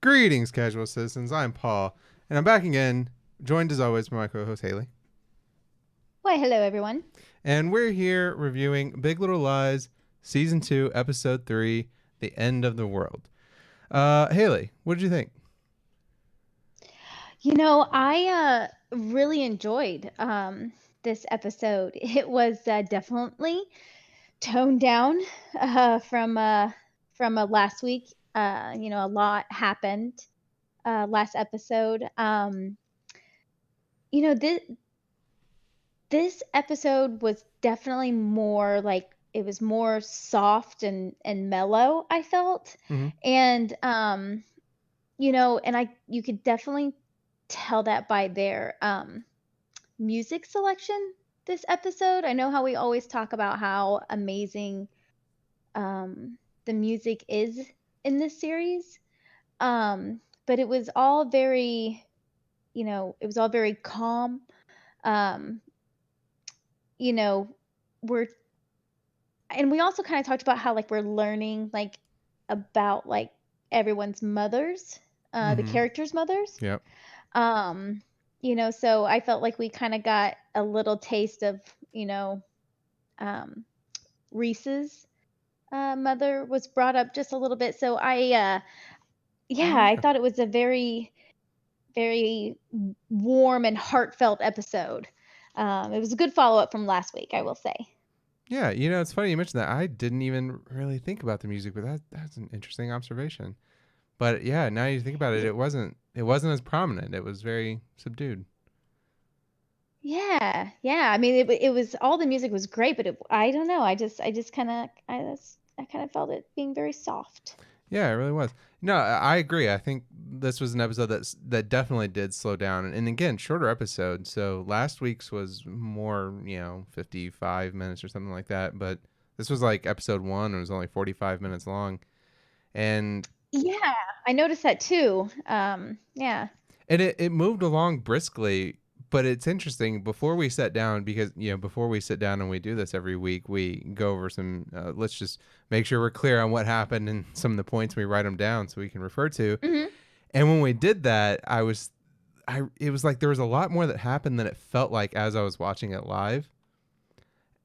Greetings, casual citizens. I'm Paul, and I'm back again, joined as always by my co-host Haley. Why, hello, everyone. And we're here reviewing Big Little Lies, Season 2, Episode 3, The End of the World. Haley, what did you think? I really enjoyed this episode. It was definitely toned down from last week. A lot happened last episode. This episode was definitely more like it was more soft and mellow, I felt. Mm-hmm. And and I you could definitely tell that by their music selection this episode. I know how we always talk about how amazing the music is in this series. But it was all very, it was all very calm. Um, you know, we're and we also kind of talked about how like we're learning like about like everyone's mothers, the Mm-hmm. characters' mothers. Yep. Um, so I felt like we kind of got a little taste of, um, Reese's mother was brought up just a little bit. So Oh, yeah, I yeah. thought it was a very, very warm and heartfelt episode. It was a good follow up from last week, I will say. Yeah, it's funny you mentioned that. I didn't even really think about the music, but that's an interesting observation. But yeah, now you think about it, Y- it wasn't as prominent. It was very subdued. Yeah, yeah. I mean, it was all the music was great, but I don't know. I just I kind of felt it being very soft. Yeah, it really was. No, I agree. I think this was an episode that definitely did slow down, and again, shorter episode. So last week's was more, 55 minutes or something like that. But this was like episode one. It was only 45 minutes long, and Yeah, I noticed that too. Yeah. it moved along briskly. But it's interesting. Before we sat down, because before we sit down and we do this every week, we go over some. Let's just make sure we're clear on what happened and some of the points. We write them down so we can refer to. Hmm. And when we did that, it was like there was a lot more that happened than it felt like as I was watching it live.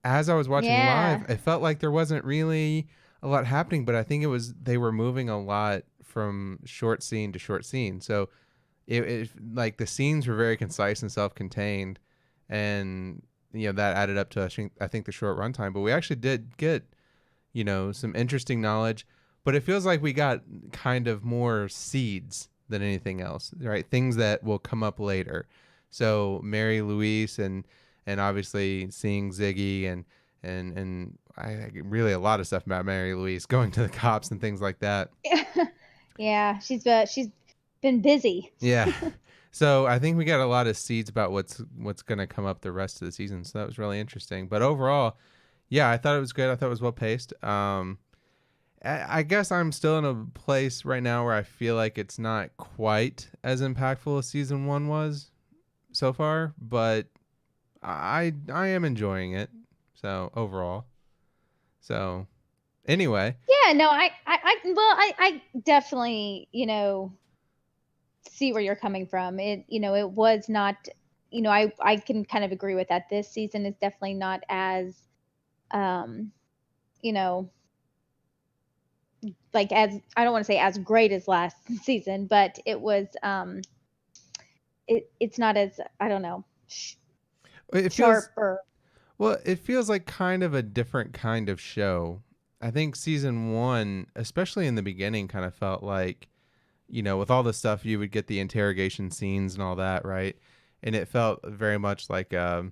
As I was watching live, Yeah. it felt like there wasn't really a lot happening, but I think it was they were moving a lot from short scene to short scene. So it like the scenes were very concise and self-contained, and that added up to I think the short runtime. But we actually did get some interesting knowledge, but it feels like we got kind of more seeds than anything else, right? Things that will come up later. So Mary Louise and obviously seeing Ziggy and I really a lot of stuff about Mary Louise going to the cops and things like that. Yeah, she's been busy. Yeah. So I think we got a lot of seeds about what's going to come up the rest of the season. So that was really interesting. But overall, yeah, I thought it was good. I thought it was well paced. I guess I'm still in a place right now where I feel like it's not quite as impactful as season one was so far, but I am enjoying it. So overall, so anyway, Yeah, no, I definitely, see where you're coming from. It was not, I can kind of agree with that. This season is definitely not as, um, you know, like as I don't want to say as great as last season, but it's not as I don't know it feels sharp or well. It feels like kind of a different kind of show. I think season one, especially in the beginning, kind of felt like with all the stuff you would get the interrogation scenes and all that, right? And it felt very much like uh,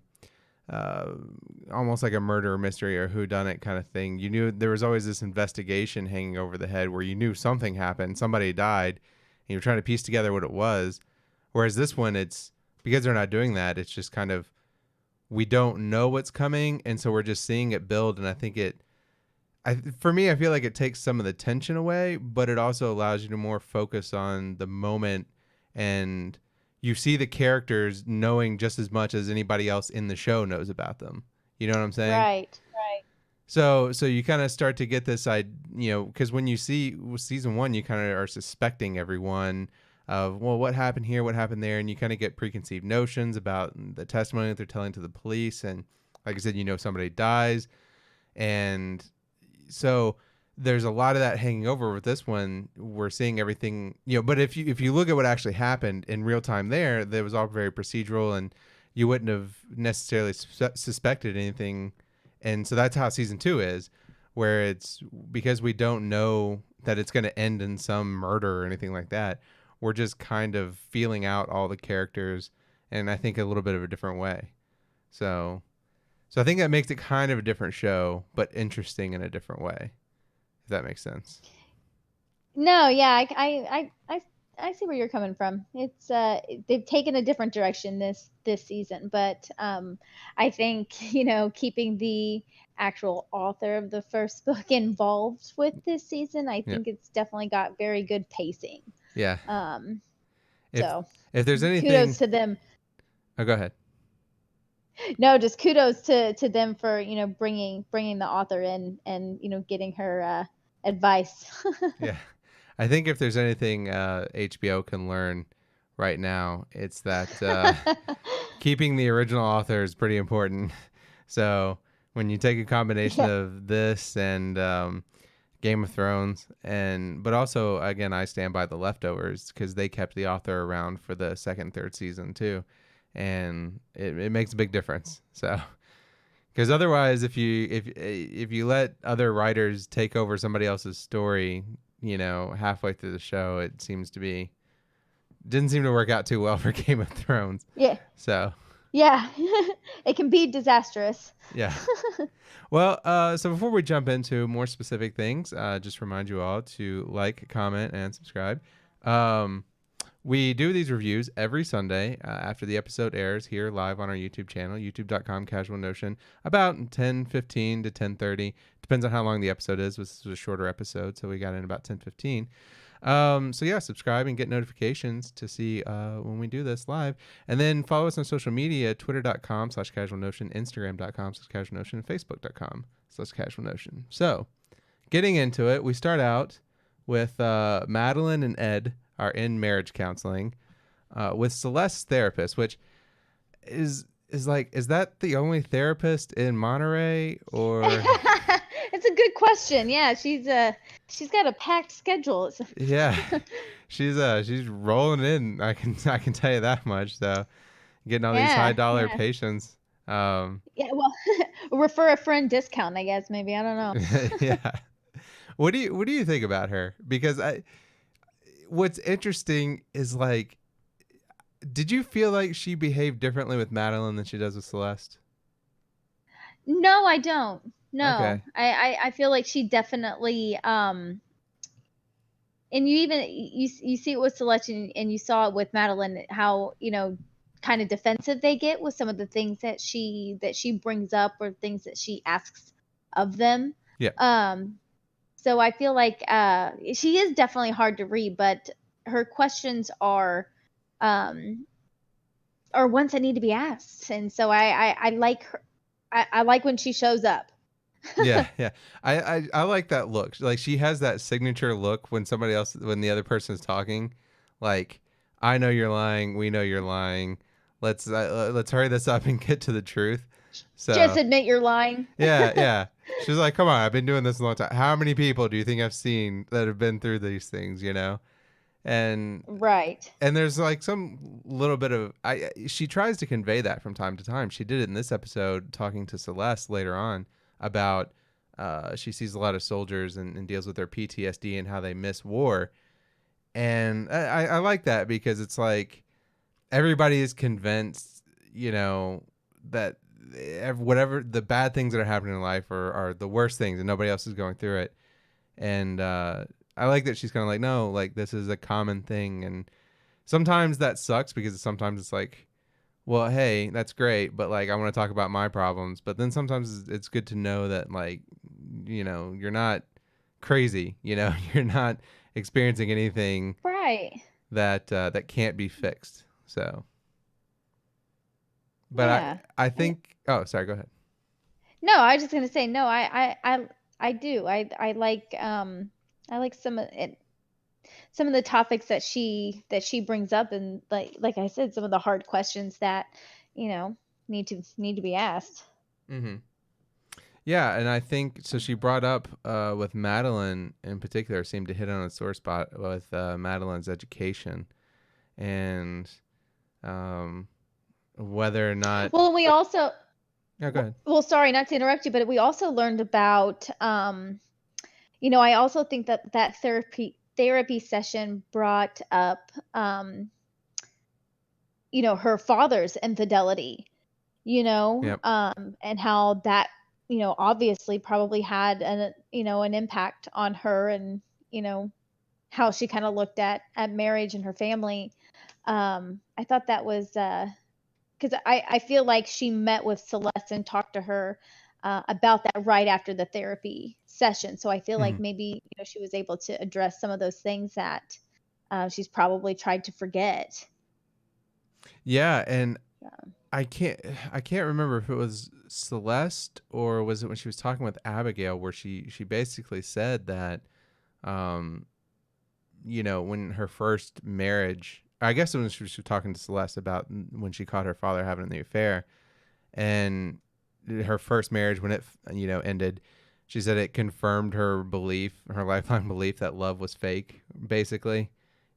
almost like a murder mystery or who done it kind of thing. You knew there was always this investigation hanging over the head where you knew something happened, somebody died, and you're trying to piece together what it was. Whereas this one, it's because they're not doing that. It's just kind of we don't know what's coming, and so we're just seeing it build. And I think for me, I feel like it takes some of the tension away, but it also allows you to more focus on the moment, and you see the characters knowing just as much as anybody else in the show knows about them. You know what I'm saying? right, right. So you kind of start to get this because when you see season one, you kind of are suspecting everyone of, well, what happened here, what happened there, and you kind of get preconceived notions about the testimony that they're telling to the police, and like I said, somebody dies, and so there's a lot of that hanging over with this one. We're seeing everything, but if you look at what actually happened in real time, there was all very procedural, and you wouldn't have necessarily suspected anything. And so that's how season two is, where it's because we don't know that it's going to end in some murder or anything like that. We're just kind of feeling out all the characters, and I think a little bit of a different way. So I think that makes it kind of a different show, but interesting in a different way, if that makes sense. No, yeah, I see where you're coming from. It's they've taken a different direction this season, but I think, keeping the actual author of the first book involved with this season, I Yeah. think it's definitely got very good pacing. Yeah. Um, If so if there's anything, kudos to them. oh, go ahead. No, just kudos to them for, bringing the author in and, getting her advice. Yeah. I think if there's anything HBO can learn right now, it's that keeping the original author is pretty important. So when you take a combination Yeah. of this and Game of Thrones, but also, again, I stand by The Leftovers because they kept the author around for the second, third season too, and it makes a big difference. So because otherwise, if you let other writers take over somebody else's story, halfway through the show, it didn't seem to work out too well for Game of Thrones. Yeah. So Yeah. It can be disastrous. yeah. Well, so before we jump into more specific things, just remind you all to like, comment, and subscribe. We do these reviews every Sunday after the episode airs here live on our YouTube channel, youtube.com/Casual Notion, about 10:15 to 10:30. Depends on how long the episode is. This was a shorter episode, so we got in about 10:15. So yeah, subscribe and get notifications to see when we do this live. And then follow us on social media, twitter.com/Casual Notion, instagram.com/Casual Notion, and facebook.com/Casual Notion. So getting into it, we start out with Madeline and Ed are in marriage counseling with Celeste's therapist, which is that the only therapist in Monterey, or It's a good question. Yeah, she's got a packed schedule. yeah, she's rolling in. I can tell you that much. So getting all these high dollar Yeah. patients. Yeah, well, refer a friend discount, I guess, maybe. I don't know. Yeah. What do you think about her? Because what's interesting is, like, did you feel like she behaved differently with Madeline than she does with Celeste? No, I don't. No. Okay. I feel like she definitely and you see it with Celeste, and you saw it with Madeline, how, kind of defensive they get with some of the things that she brings up, or things that she asks of them. Yeah. So I feel like she is definitely hard to read, but her questions are ones that need to be asked, and so I like her. I like when she shows up. Yeah, yeah. I like that look. Like, she has that signature look when when the other person is talking, like, I know you're lying, we know you're lying. Let's hurry this up and get to the truth. So Just admit you're lying. yeah, yeah. She's like, come on, I've been doing this a long time. How many people do you think I've seen that have been through these things? And Right. there's like some little bit of she tries to convey that from time to time. She did it in this episode, talking to Celeste later on about she sees a lot of soldiers and deals with their PTSD and how they miss war. And I like that, because it's like everybody is convinced, that whatever the bad things that are happening in life are the worst things, and nobody else is going through it. And I like that she's kind of like, no, like, this is a common thing. And sometimes that sucks, because sometimes it's like, well, hey, that's great, but, like, I want to talk about my problems. But then sometimes it's good to know that, like, you're not crazy, you're not experiencing anything Right. that can't be fixed. So, but Yeah. I think, oh, sorry, go ahead. No, I was just gonna say no. I do. I like some of it, some of the topics that she brings up, and like I said, some of the hard questions that you know need to be asked. Hmm. Yeah, and I think so. She brought up with Madeline in particular, seemed to hit on a sore spot with Madeline's education and um, whether or not. Well, and we also Yeah, go ahead. well, sorry not to interrupt you, but we also learned about I also think that that therapy session brought up her father's infidelity, Yep. and how that, obviously probably had an impact on her, and, you know, how she kind of looked at marriage and her family. I thought that was because I feel like she met with Celeste and talked to her about that right after the therapy session. So I feel Hmm. like maybe she was able to address some of those things that she's probably tried to forget. Yeah, and Yeah. I can't I can't remember if it was Celeste or was it when she was talking with Abigail where she basically said that um when her first marriage, I guess it was when she was talking to Celeste about when she caught her father having the affair, and her first marriage when it ended, she said it confirmed her belief, her lifelong belief that love was fake, basically,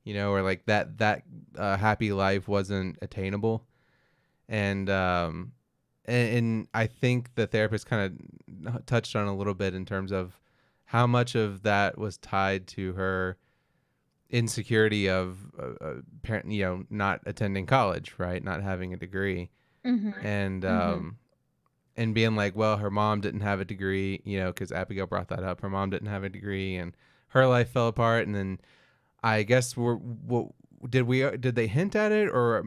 or like that happy life wasn't attainable. And I think the therapist kind of touched on a little bit in terms of how much of that was tied to her insecurity of parent, not attending college, right, not having a degree, Mhm. and Mhm. being like, well, her mom didn't have a degree, because Abigail brought that up. Her mom didn't have a degree, and her life fell apart. And then I guess did they hint at it or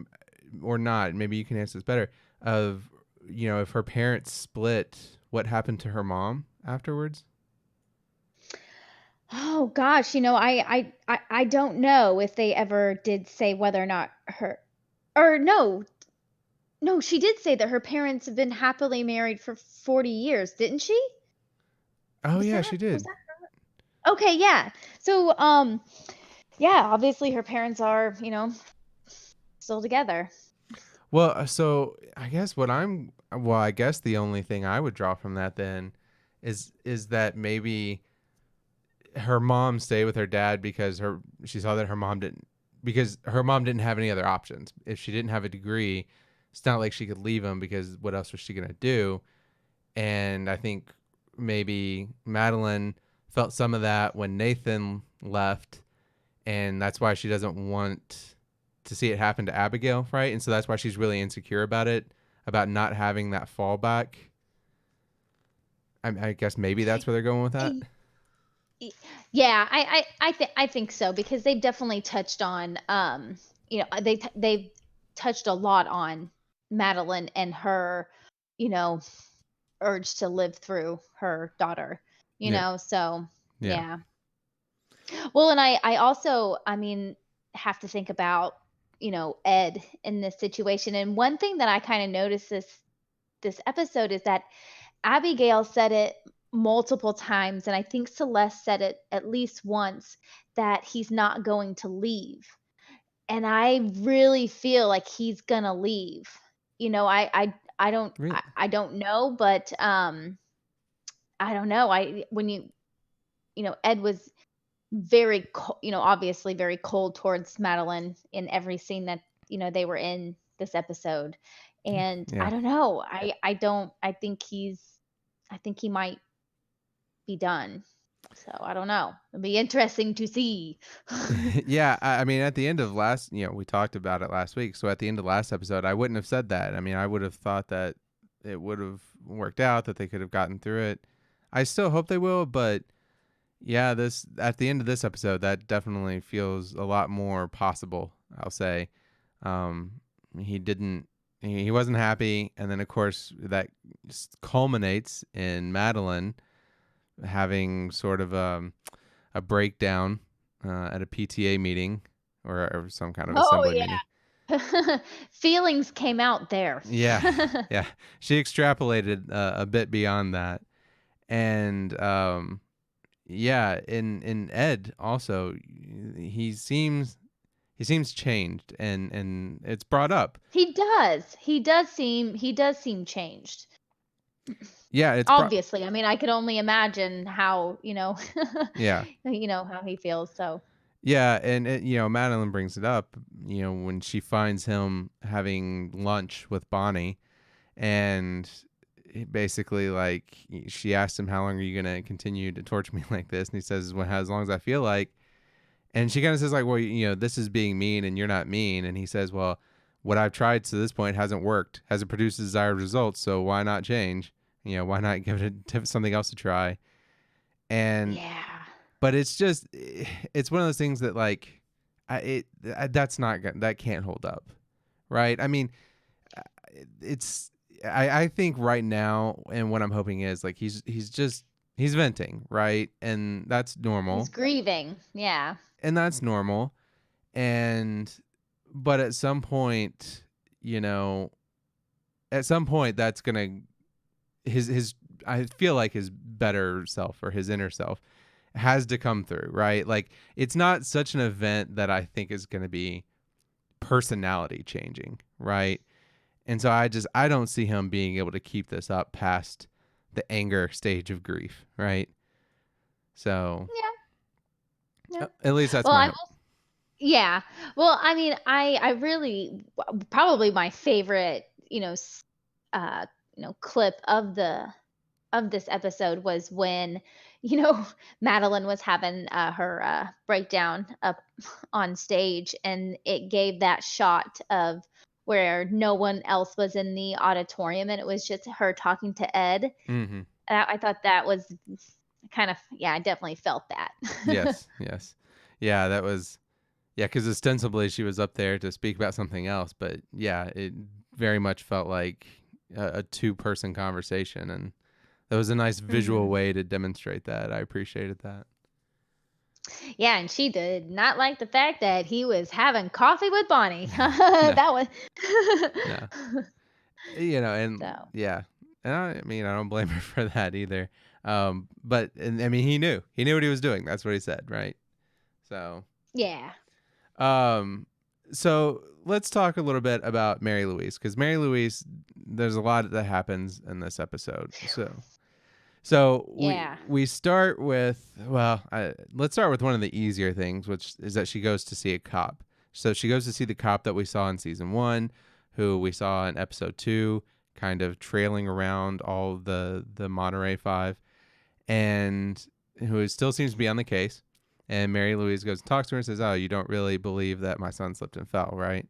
not? Maybe you can answer this better. Of if her parents split, what happened to her mom afterwards? Oh gosh, I don't know if they ever did say whether or not her or no, no, she did say that her parents have been happily married for 40 years, didn't she? Oh Was yeah, that she was did. that Okay, yeah. So, yeah, obviously her parents are, still together. Well, so I guess the only thing I would draw from that then is that maybe her mom stayed with her dad because she saw that her mom didn't have any other options. If she didn't have a degree, it's not like she could leave him because what else was she gonna do? And I think maybe Madeline felt some of that when Nathan left, and that's why she doesn't want to see it happen to Abigail, right? And so that's why she's really insecure about it, about not having that fallback. I guess maybe that's where they're going with that. Y- y- Yeah, I think so, because they've definitely touched on they've touched a lot on Madeline and her, you know, urge to live through her daughter, Yeah, so yeah. yeah. Well, and I also, I mean, have to think about, Ed in this situation. And one thing that I kind of noticed this episode is that Abigail said it multiple times, and I think Celeste said it at least once, that he's not going to leave. And I really feel like he's gonna leave. Really? I don't know, but I don't know. I when Ed was obviously very cold towards Madeline in every scene that, they were in this episode. And I Yeah. don't know. I don't I think he might be done. So I don't know. It'll be interesting to see. Yeah, I mean, at the end of we talked about it last week. So at the end of last episode, I wouldn't have said that. I mean, I would have thought that it would have worked out, that they could have gotten through it. I still hope they will, but yeah, this at the end of this episode, that definitely feels a lot more possible. I'll say, um, he didn't, he wasn't happy, and then of course that culminates in Madeline having sort of a breakdown at a PTA meeting or some kind of Oh assembly yeah. meeting. Feelings came out there. Yeah, yeah. She extrapolated a bit beyond that, and yeah, in Ed also, he seems he seems changed, and it's brought up. He does. He does seem changed. Yeah, it's brought. Obviously, I mean, I could only imagine how, Yeah, how he feels, so yeah, and Madeline brings it up. When she finds him having lunch with Bonnie, and basically like she asked him, how long are you gonna continue to torture me like this, and he says, well, as long as I feel like. And she kind of says like, well, this is being mean and you're not mean, and he says, well, what I've tried to this point hasn't worked, hasn't produced the desired results, so why not change? Why not give it something else to try? And yeah. but it's just it's one of those things that like that's not that can't hold up, right? I mean, it's I think right now, and what I'm hoping is like he's venting, right? And that's He's normal. grieving. Yeah. And that's normal. And but at some point, you know, at some point that's gonna his I feel like his better self or his inner self has to come through, right? Like it's not such an event that I think is gonna be personality changing, right? And so I don't see him being able to keep this up past the anger stage of grief, right? So Yeah. Yeah. at least that's Well, my I hope. will. Yeah. Well, I mean, I really probably my favorite, uh, clip of this episode was when, Madeline was having her breakdown up on stage, and it gave that shot of where no one else was in the auditorium, and it was just her talking to Ed. Mm-hmm. I thought that was kind of, yeah, I definitely felt that. Yes, yes, yeah. That was yeah, because ostensibly she was up there to speak about something else, but yeah, it very much felt like a two-person conversation, and that was a nice visual hmm way to demonstrate that. I appreciated that. Yeah, and she did not like the fact that he was having coffee with Bonnie. No, That was no, and so. yeah, and I mean, I don't blame her for that either. But and I mean, he knew what he was doing. That's what he said, right? So, Yeah. um, so let's talk a little bit about Mary Louise, because Mary Louise, there's a lot that happens in this episode. So we Yeah. we start with let's start with one of the easier things, which is that she goes to see a cop. So she goes to see the cop that we saw in season 1, who we saw in episode 2, kind of trailing around all the Monterey Five, and who still seems to be on the case. And Mary Louise goes and talks to her and says, "Oh, you don't really believe that my son slipped and fell, right?"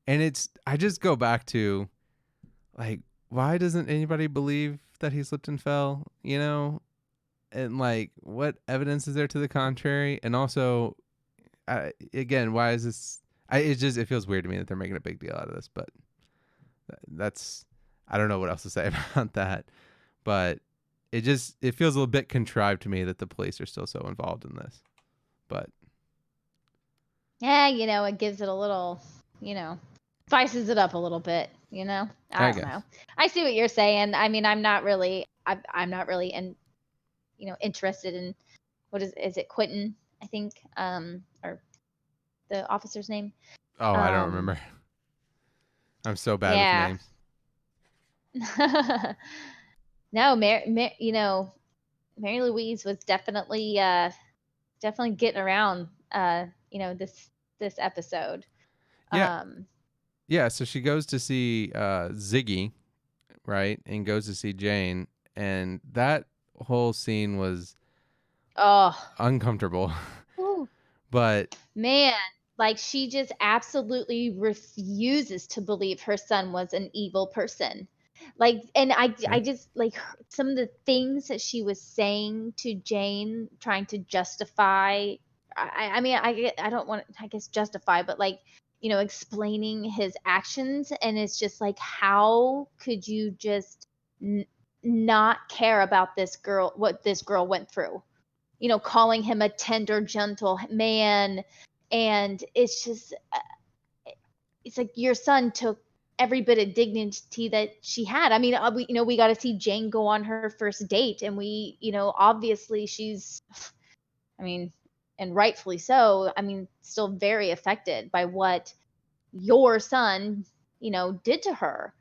And I just go back to like, why doesn't anybody believe that he slipped and fell? And like, what evidence is there to the contrary? And also, again, why is this? It feels weird to me that they're making a big deal out of this, but that's I don't know what else to say about that. But it feels a little bit contrived to me that the police are still so involved in this. But Yeah, it gives it a little, spices it up a little bit, I I don't know. guess. I see what you're saying. I mean, I'm not really interested in is it Quentin, I think, or the officer's name. Oh, I don't Um, remember. I'm so bad with yeah. names. No, Mary Louise was definitely getting around this episode. Yeah, Um, yeah. So she goes to see Ziggy, right, and goes to see Jane, and that whole scene was oh, uncomfortable. whew, But man, like she just absolutely refuses to believe her son was an evil person. Like, and I yeah, just like some of the things that she was saying to Jane, trying to justify. I mean, I don't want to, I guess, justify, but like, explaining his actions, and it's just like, how could you just n- not care about this girl, what this girl went through? Calling him a tender, gentle man. And it's just, it's like your son took every bit of dignity that she had. I mean, we got to see Jane go on her first date, and obviously she's, I mean, and rightfully so. I mean, still very affected by what your son, did to her,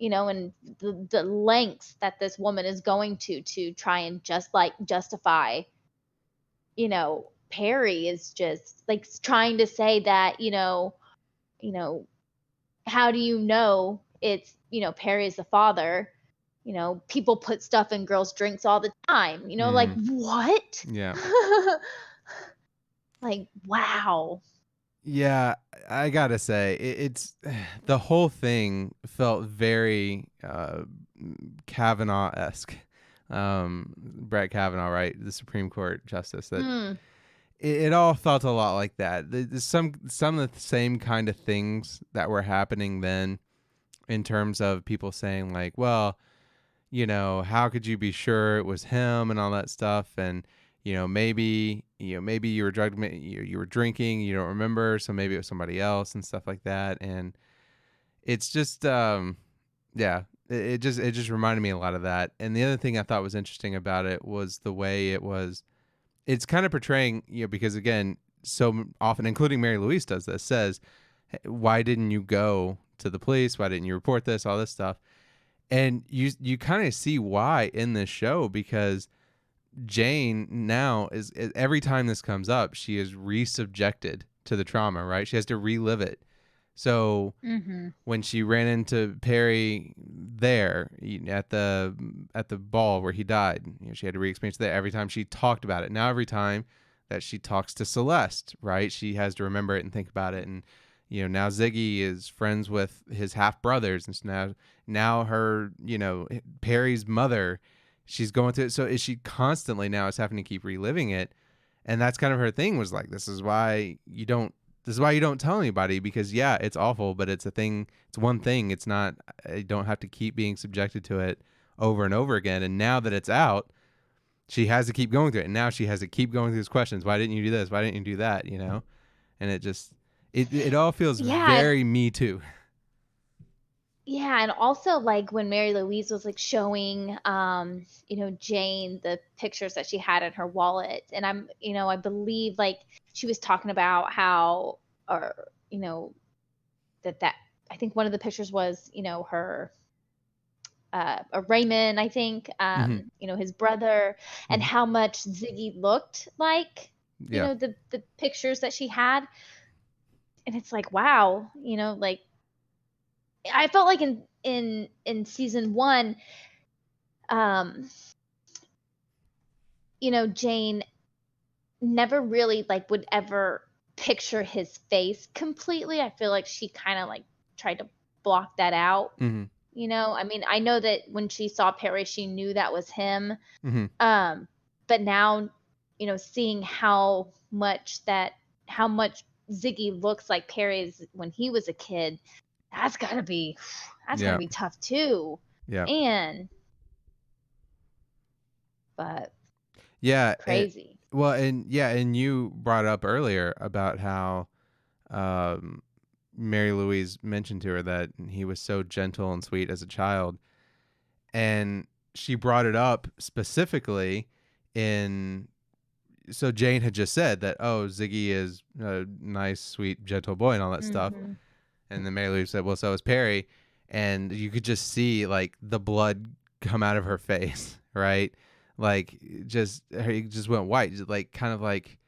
and the lengths that this woman is going to try and just like justify, Perry is just like trying to say that, you know, how do you know it's, Perry is the father? People put stuff in girls' drinks all the time, like Mm, what? yeah. Like, wow. Yeah, I gotta say, it's the whole thing felt very Kavanaugh-esque. Brett Kavanaugh, right? The Supreme Court justice. That Mm, it all felt a lot like that. Some of the same kind of things that were happening then, in terms of people saying like, well, how could you be sure it was him and all that stuff? And, maybe you were drugged, you were drinking, you don't remember. So maybe it was somebody else and stuff like that. And it's just, yeah, it just reminded me a lot of that. And the other thing I thought was interesting about it was the way it's kind of portraying, because again, so often, including Mary Louise does this, says, "Hey, why didn't you go to the police? Why didn't you report this? All this stuff." And you kind of see why in this show, because Jane now is every time this comes up, she is re-subjected to the trauma, right? She has to relive it. So mm-hmm. when she ran into Perry there at the ball where he died, she had to re-experience that every time she talked about it. Now every time that she talks to Celeste, right, she has to remember it and think about it. And now Ziggy is friends with his half brothers, and so now her, Perry's mother, she's going through it. So is she constantly now is having to keep reliving it, and that's kind of her thing. Was like, this is why you don't tell anybody, because yeah, it's awful, but it's a thing. It's one thing. It's not. I don't have to keep being subjected to it over and over again. And now that it's out, she has to keep going through it. And now she has to keep going through these questions. Why didn't you do this? Why didn't you do that? And it all feels Yeah, and very Me Too. yeah, and also like when Mary Louise was like showing Jane the pictures that she had in her wallet, and I believe like she was talking about how, or that I think one of the pictures was, her, Raymond, I think, Hmm. his brother, and Hmm. how much Ziggy looked like, Yeah. the pictures that she had. And it's like, wow, like I felt like in season one, um, Jane never really like would ever picture his face completely. I feel like she kind of like tried to block that out. Hmm. I mean, I know that when she saw Perry, she knew that was him. Hmm. Um, but now, seeing how much Ziggy looks like Perry's when he was a kid, that's gotta be that's gotta Yeah. be tough too. Yeah. Man, but Yeah. crazy. Well, and yeah, and you brought up earlier about how um, Mary Louise mentioned to her that he was so gentle and sweet as a child, and she brought it up specifically in. So Jane had just said that, oh, Ziggy is a nice, sweet, gentle boy and all that stuff, Mhm. and then Mary Louise said, well, so is Perry, and you could just see like the blood come out of her face, right? Like it just went white, just like kind of like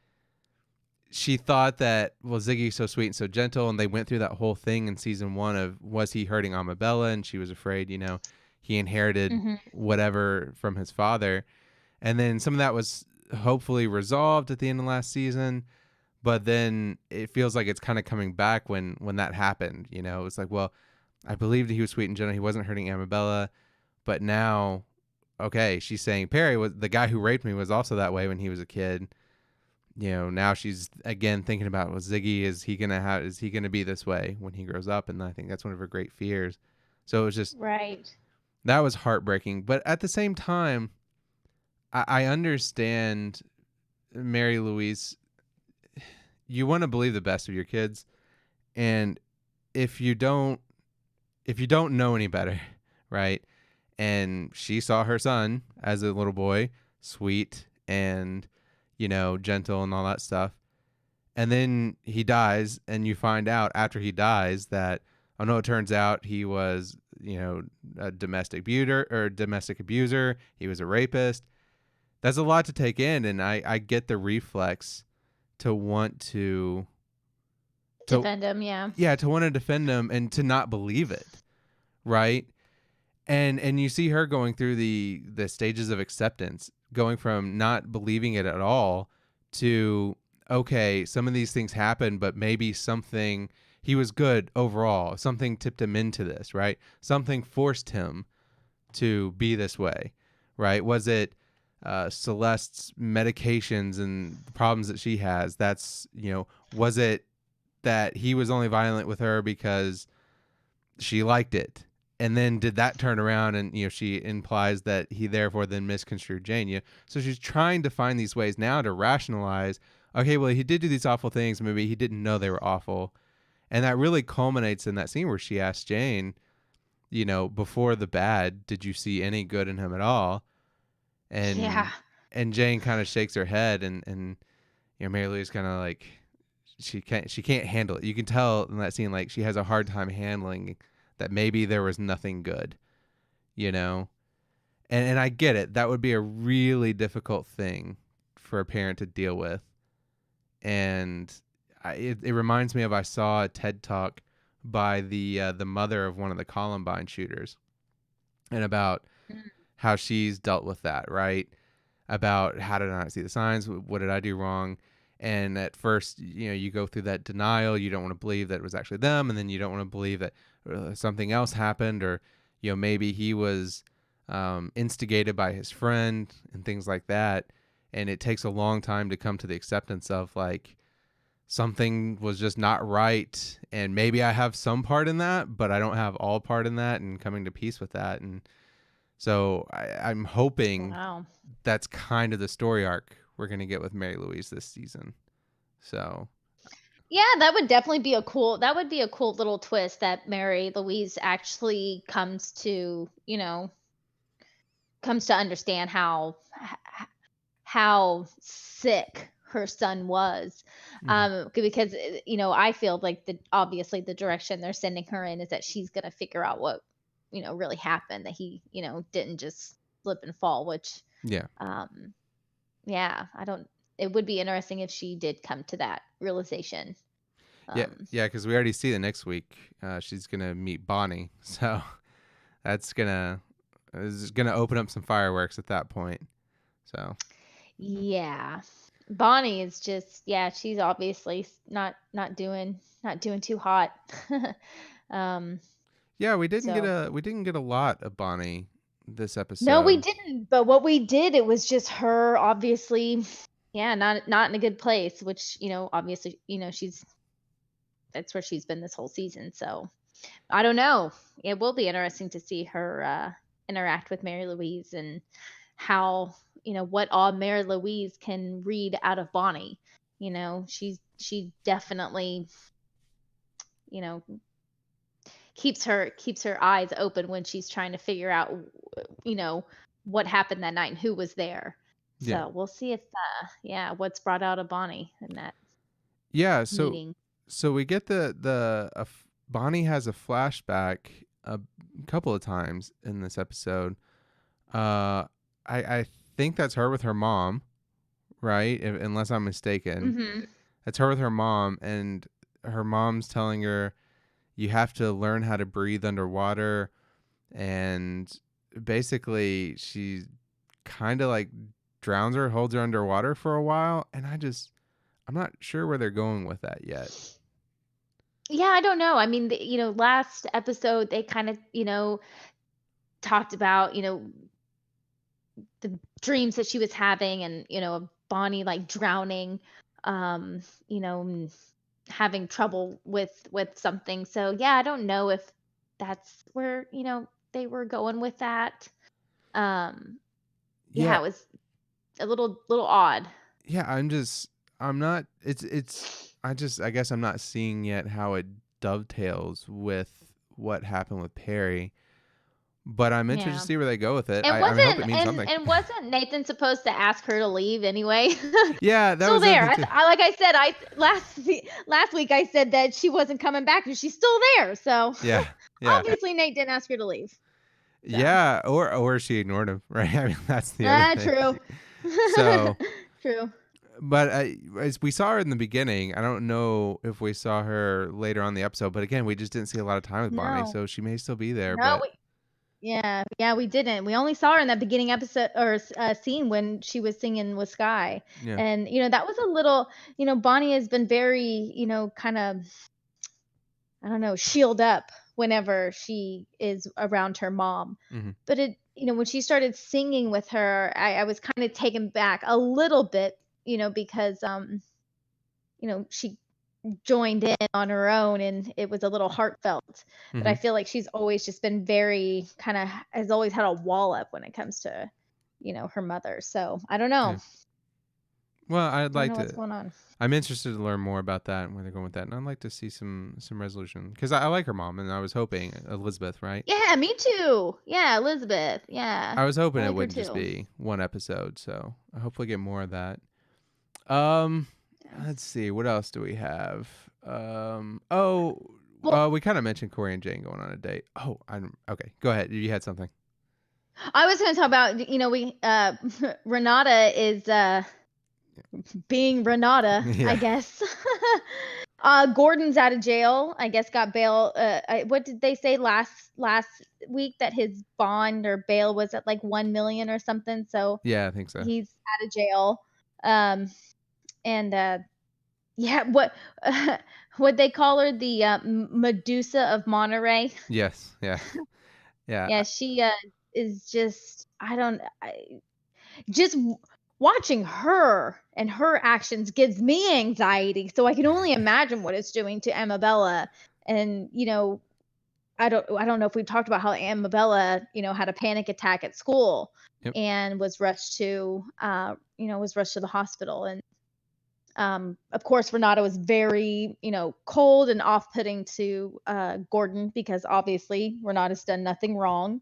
she thought that, well, Ziggy's so sweet and so gentle, and they went through that whole thing in season one of, was he hurting Amabella, and she was afraid, he inherited Mhm. whatever from his father, and then some of that was hopefully resolved at the end of last season, but then it feels like it's kind of coming back when that happened. It's like, well, I believed he was sweet and gentle, he wasn't hurting Amabella, but now, okay, she's saying Perry was the guy who raped me was also that way when he was a kid. Now she's again thinking about, well, Ziggy, is he gonna be this way when he grows up? And I think that's one of her great fears. So it was just, Right. that was heartbreaking. But at the same time, I understand Mary Louise. You want to believe the best of your kids, and if you don't know any better, right? And she saw her son as a little boy, sweet and, gentle and all that stuff. And then he dies, and you find out after he dies that, oh no, it turns out he was, a domestic abuser. He was a rapist. That's a lot to take in, and I get the reflex to want to Defend him, yeah. yeah, to want to defend him and to not believe it, right? And you see her going through the stages of acceptance, going from not believing it at all to, okay, some of these things happen, but maybe something, he was good overall, something tipped him into this, right? Something forced him to be this way, right? Was it Celeste's medications and the problems that she has? That's, was it that he was only violent with her because she liked it? And then did that turn around and, she implies that he therefore then misconstrued Jane. So she's trying to find these ways now to rationalize, okay, well, he did do these awful things. Maybe he didn't know they were awful. And that really culminates in that scene where she asks Jane, before the bad, did you see any good in him at all? Yeah. And Jane kind of shakes her head, and Mary Louise kind of like, she can't handle it. You can tell in that scene, like, she has a hard time handling that maybe there was nothing good, and I get it. That would be a really difficult thing for a parent to deal with. And it reminds me of, I saw a TED talk by the mother of one of the Columbine shooters, and about Mm. how she's dealt with that, right? About, how did I not see the signs? What did I do wrong? And at first, you go through that denial. You don't want to believe that it was actually them, and then you don't want to believe that something else happened, or maybe he was instigated by his friend and things like that. And it takes a long time to come to the acceptance of, like, something was just not right, and maybe I have some part in that, but I don't have all part in that, and coming to peace with that. And so I'm hoping Wow. that's kind of the story arc we're going to get with Mary Louise this season. So Yeah, that would be a cool little twist that Mary Louise actually comes to understand how sick her son was. mhm. Because I feel like obviously the direction they're sending her in is that she's going to figure out what really happened, that he didn't just slip and fall, which Yeah. um yeah, I don't it would be interesting if she did come to that realization. Yeah. Um Yeah. Because we already see the next week she's going to meet Bonnie. So that's is gonna open up some fireworks at that point. So yeah. Bonnie is just, yeah, she's obviously not doing too hot. um yeah, so we didn't get a lot of Bonnie this no, we episode. didn't, but what we did, it was just her obviously, yeah, not in a good place, which, obviously, that's where she's been this whole season. So I don't know. It will be interesting to see her interact with Mary Louise, and how, what all Mary Louise can read out of Bonnie. She definitely, you know, keeps her eyes open when she's trying to figure out, you know, what happened that night and who was there. Yeah. So we'll see if yeah, what's brought out of Bonnie in that Yeah. meeting. So we get Bonnie has a flashback a couple of times in this episode. I think that's her with her mom, right? Unless I'm mistaken, Mhm. that's her with her mom, and her mom's telling her, you have to learn how to breathe underwater. And basically she kind of like drowns her, holds her underwater for a while, and I'm not sure where they're going with that yet. Yeah, I don't know. I mean, last episode they kind of, talked about, the dreams that she was having, and, Bonnie like drowning, you know, having trouble with something. So yeah, I don't know if that's where, they were going with that. Um yeah, Yeah. it was a little odd. Yeah, I'm not, I guess I'm not seeing yet how it dovetails with what happened with Perry. But I'm interested to Yeah. see where they go with it. And I hope it wasn't means something. Nathan supposed to ask her to leave anyway? Yeah, that Still was the other there. thing too. Like I said, last week I said that she wasn't coming back, and she's still there. So Yeah, yeah, obviously Nate didn't ask her to leave. So yeah. Or she ignored him, right? I mean, that's the other thing. true. So, True. but as we saw her in the beginning, I don't know if we saw her later on in the episode. But again, we just didn't see a lot of time with Bonnie, No, so she may still be there. no, But yeah, we didn't. We only saw her in that beginning episode or scene when she was singing with Sky, yeah, and that was a little. Bonnie has been very, kind of, I don't know, shield up whenever she is around her mom. hmm But when she started singing with her, I was kind of taken back a little bit, because she joined in on her own and it was a little heartfelt. But I hmm feel like she's always just been very kind of has always had a wall up when it comes to, her mother. So I don't know. yeah. Well, I'd I don't like know what's to. going on. I'm interested to learn more about that and where they're going with that, and I'd like to see some resolution because I like her mom, and I was hoping Elizabeth, right? Yeah, me too. Yeah, Elizabeth. Yeah. I was hoping I it like her wouldn't just too. be one episode, so I hopefully get more of that. Um, Yeah. let's see, what else do we have? Well, We kind of mentioned Corey and Jane going on a date. Oh, I'm okay. Go ahead. You had something. I was going to talk about, we Renata is being Renata, I Yeah, guess. Gordon's out of jail. I guess got bail. What did they say last week that his bond or bail was at like 1 million or something? So yeah, I think so. he's out of jail. Um, and yeah, what they call her, the Medusa of Monterey. Yes, yeah, yeah, Yeah, she is just just watching her and her actions gives me anxiety. So I can only imagine what it's doing to Amabella. And I don't know if we've talked about how Amabella, had a panic attack at school yep. and was rushed to the hospital. And of course, Renata was very, cold and off-putting to Gordon because obviously Renata's done nothing wrong.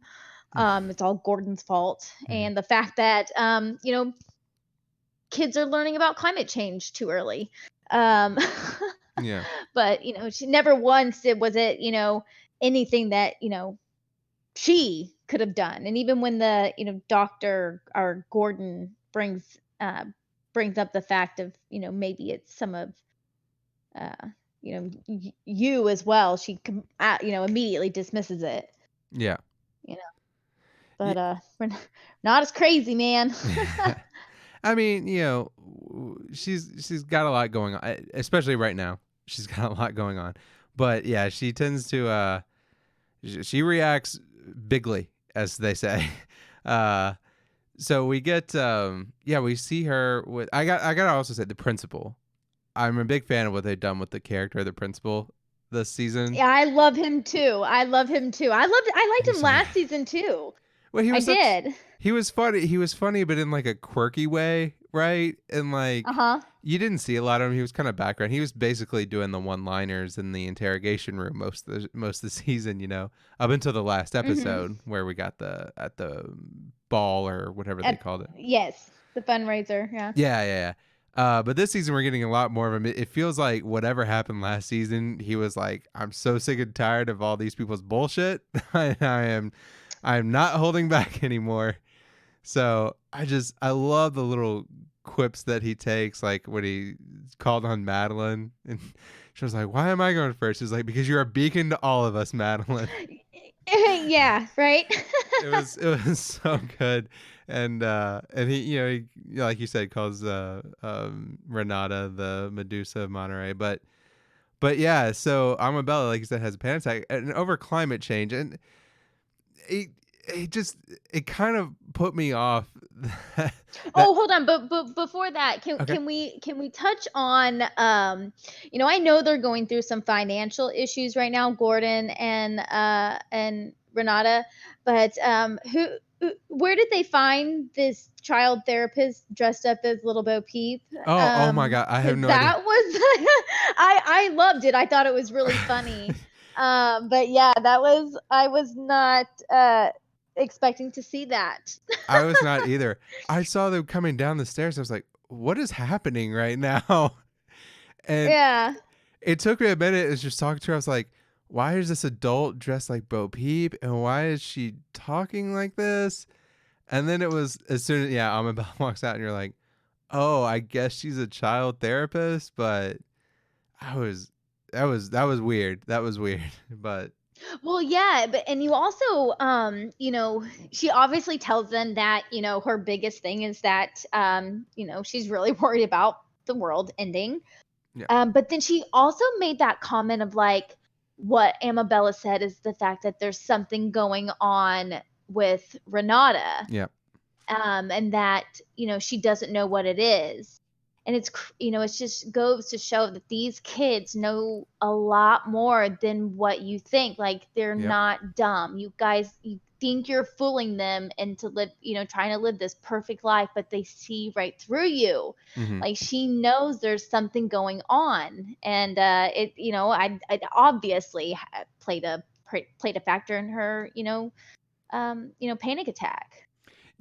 It's all Gordon's fault. Mhm. And the fact that, kids are learning about climate change too early. Um, Yeah, but, she never once was it, anything that, she could have done. And even when the, doctor or Gordon brings up the fact of, maybe it's some of, uh, you as well, she, immediately dismisses it, yeah. you know, but, we're not as crazy, man. I mean, she's got a lot going on, especially right now. She's got a lot going on, but yeah, she tends to she reacts bigly, as they say. Uh, so we get we see her with. I gotta also say the principal. I'm a big fan of what they've done with the character of the principal this season. Yeah, I love him too. I liked He's him so good. last season too. Well, I did. he was funny. He was funny, but in like a quirky way, right? And like Uh-huh. you didn't see a lot of him. He was kind of background. He was basically doing the one-liners in the interrogation room most of the season, up until the last Mhm. episode where we got the at the ball or whatever they called it. Yes, the fundraiser, yeah. Yeah, yeah, yeah. But this season we're getting a lot more of him. It feels like whatever happened last season, he was like, "I'm so sick and tired of all these people's bullshit. I'm not holding back anymore." So I love the little quips that he takes, like when he called on Madeline, and she was like, "Why am I going first?" He's like, "Because you're a beacon to all of us, Madeline." Yeah, right? It was so good, and he like you said calls Renata the Medusa of Monterey, but yeah, so Amabella, like you said, has a panic attack and over climate change, and it it kind of put me off. that Oh, hold on, but before that, can okay, can we touch on I know they're going through some financial issues right now, Gordon and Renata, but Where did they find this child therapist dressed up as Little Bo Peep? Oh my god, I have 'Cause no idea. that was I loved it. I thought it was really funny. But yeah, that was I was not expecting to see that. I was not either. I saw them coming down the stairs. I was like, "What is happening right now?" And Yeah. it took me a minute. As just talking to her, I was like, "Why is this adult dressed like Bo Peep, and why is she talking like this?" And then it was as soon as Amabel walks out, and you're like, "Oh, I guess she's a child therapist." But I was that was weird. That was weird. But Well, yeah, but and you also, she obviously tells them that, her biggest thing is that, she's really worried about the world ending. yeah, But then she also made that comment of like what Amabella said is the fact that there's something going on with Renata, yeah, and that she doesn't know what it is. And it's just goes to show that these kids know a lot more than what you think. Like they're yep. not dumb. You guys, you think you're fooling them into trying to live this perfect life, but they see right through you. Hmm. Like she knows there's something going on, and I obviously played a factor in her panic attack.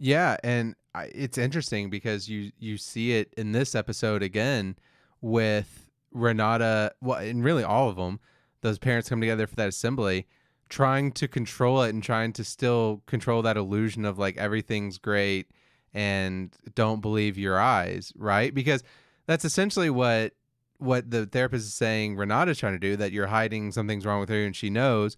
Yeah, and it's interesting because you see it in this episode again with Renata, well, and really all of them. Those parents come together for that assembly, trying to control it and trying to still control that illusion of like everything's great and don't believe your eyes, right? Because that's essentially what the therapist is saying Renata's trying to do, that you're hiding something's wrong with her and she knows.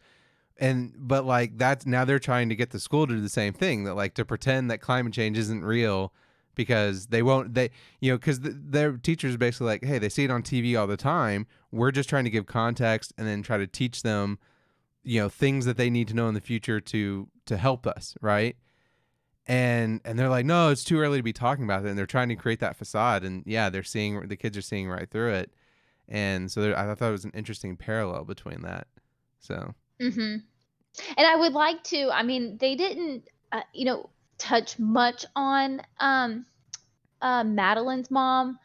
And but like that's now they're trying to get the school to do the same thing, that like to pretend that climate change isn't real because they won't they because their teachers are basically like, hey, they see it on TV all the time, we're just trying to give context and then try to teach them things that they need to know in the future to help us, right? And they're like, no, it's too early to be talking about it, and they're trying to create that facade, and yeah, the kids are seeing right through it. And so I thought it was an interesting parallel between that. So Hmm. And I would like to, I mean, they didn't, touch much on Madeline's mom.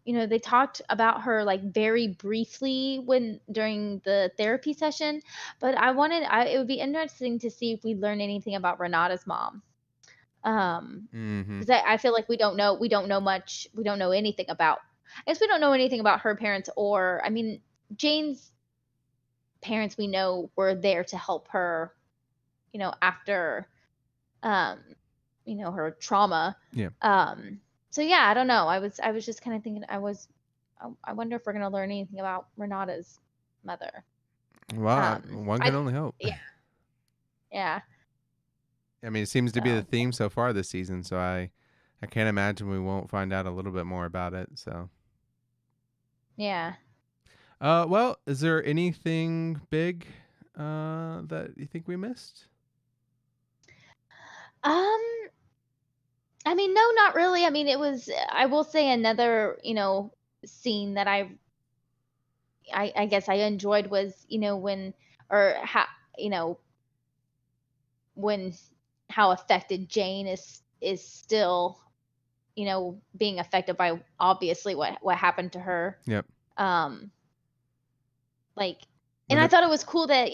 They talked about her like very briefly when during the therapy session, but it would be interesting to see if we learn anything about Renata's mom. Um, hmm. because I feel like we don't know anything about, I guess we don't know anything about her parents, or, I mean, Jane's parents we know were there to help her, after um, her trauma. Yeah. So yeah, I don't know. I was just kind of thinking I wonder if we're gonna learn anything about Renata's mother. Well, one can I only hope. Yeah, yeah. I mean, it seems to be the So theme so far this season, so I can't imagine we won't find out a little bit more about it. So, yeah. well, is there anything big that you think we missed? Um, I mean, no, not really. I mean, I will say another, scene that I guess I enjoyed was, when or how, you know, when how affected Jane is still, being affected by obviously what happened to her. Yep. Um, like, Well, and I thought it was cool that,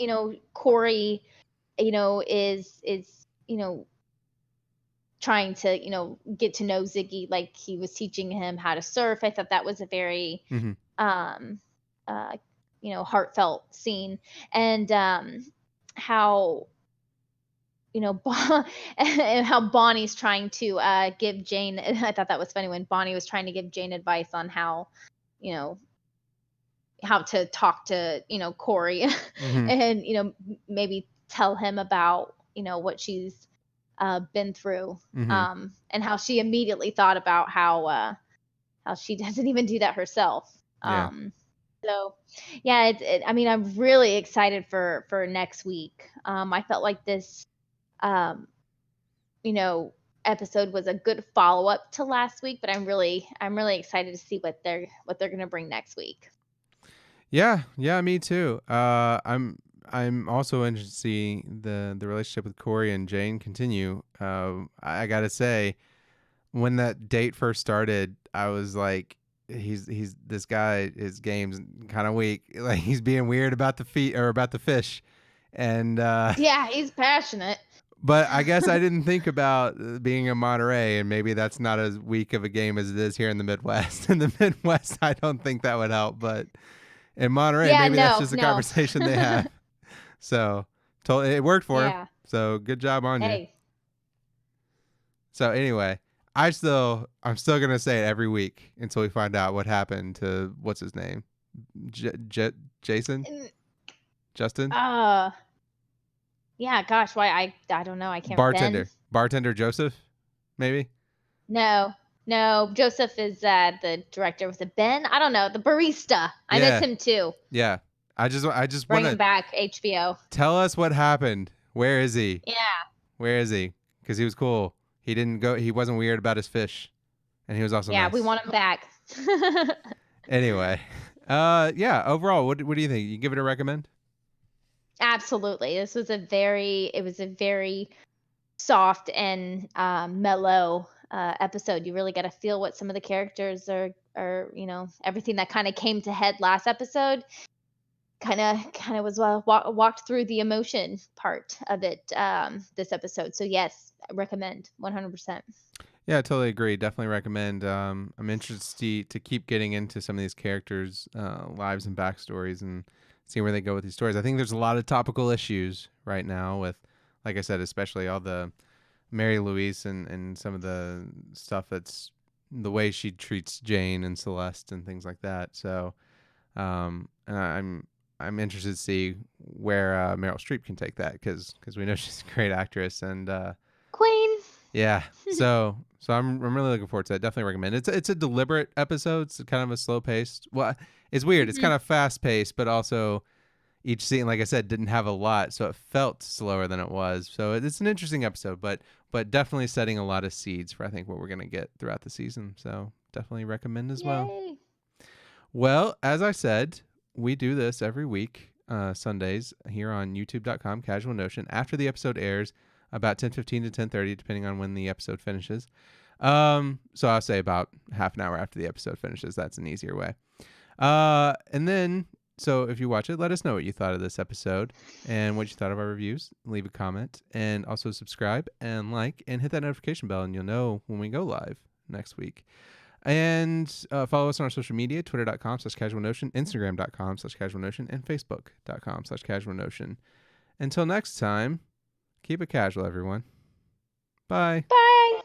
Corey, is, trying to, get to know Ziggy, like he was teaching him how to surf. I thought that was a very mm-hmm. um heartfelt scene. And how and how Bonnie's trying to give Jane I thought that was funny when Bonnie was trying to give Jane advice on you know how to talk to Corey, Mm-hmm. and maybe tell him about what she's been through, Mm-hmm. and how she immediately thought about how she doesn't even do that herself. Yeah. So yeah, I mean, I'm really excited for next week. I felt like this um, you know, episode was a good follow up to last week, but I'm really excited to see what they're gonna bring next week. Yeah, yeah, me too. I'm I'm also interested to see the relationship with Corey and Jane continue. I gotta say, when that date first started, I was like, he's this guy. His game's kind of weak. Like he's being weird about the feet or about the fish, and Yeah, he's passionate. but I guess I didn't think about being in Monterey, and maybe that's not as weak of a game as it is here in the Midwest. In the Midwest, I don't think that would help, but in Monterey, Yeah, maybe that's no, just a no. conversation they have. So, it worked for her. Yeah. So good job on you. Hey. So anyway, I'm still gonna say it every week until we find out what happened to what's his name, Jason, Mm, Justin, Uh, yeah, gosh, why I don't know. I can't Ben. bartender Joseph, maybe. No. No, Joseph is the director with the Ben. I don't know, the barista. I miss Yeah, him too. yeah. I just want Bring him to back, HBO. tell us what happened. Where is he? Yeah. Where is he? Because he was cool. He didn't go. He wasn't weird about his fish, and he was also Yeah, we nice. want him back. Anyway, yeah. Overall, what do you think? You give it a recommend? Absolutely. It was a very soft and mellow episode. You really got to feel what some of the characters are, everything that kind of came to head last episode kind of was walked through the emotion part of it this episode. So yes, I recommend 100%. Yeah, I totally agree. Definitely recommend. I'm interested to keep getting into some of these characters' lives and backstories and seeing where they go with these stories. I think there's a lot of topical issues right now with, like I said, especially all the Mary Louise and some of the stuff that's the way she treats Jane and Celeste and things like that. So, and I'm interested to see where Meryl Streep can take that because we know she's a great actress and Queen. yeah. So I'm really looking forward to that. Definitely recommend it. It's a deliberate episode. It's kind of a slow paced. Well, it's weird. It's Mhm. kind of fast paced, but also each scene, like I said, didn't have a lot, so it felt slower than it was. So it's an interesting episode, but definitely setting a lot of seeds for I think what we're gonna get throughout the season. So definitely recommend as well. Yay. Well, as I said, we do this every week, Sundays here on youtube.com, Casual Notion, after the episode airs, about 10:15 to 10:30, depending on when the episode finishes. So I'll say about half an hour after the episode finishes. That's an easier way. And then, so if you watch it, let us know what you thought of this episode and what you thought of our reviews. Leave a comment and also subscribe and like and hit that notification bell, and you'll know when we go live next week. And follow us on our social media, twitter.com/casualnotion, instagram.com/casualnotion, and facebook.com/casualnotion. Until next time, keep it casual, everyone. Bye. Bye.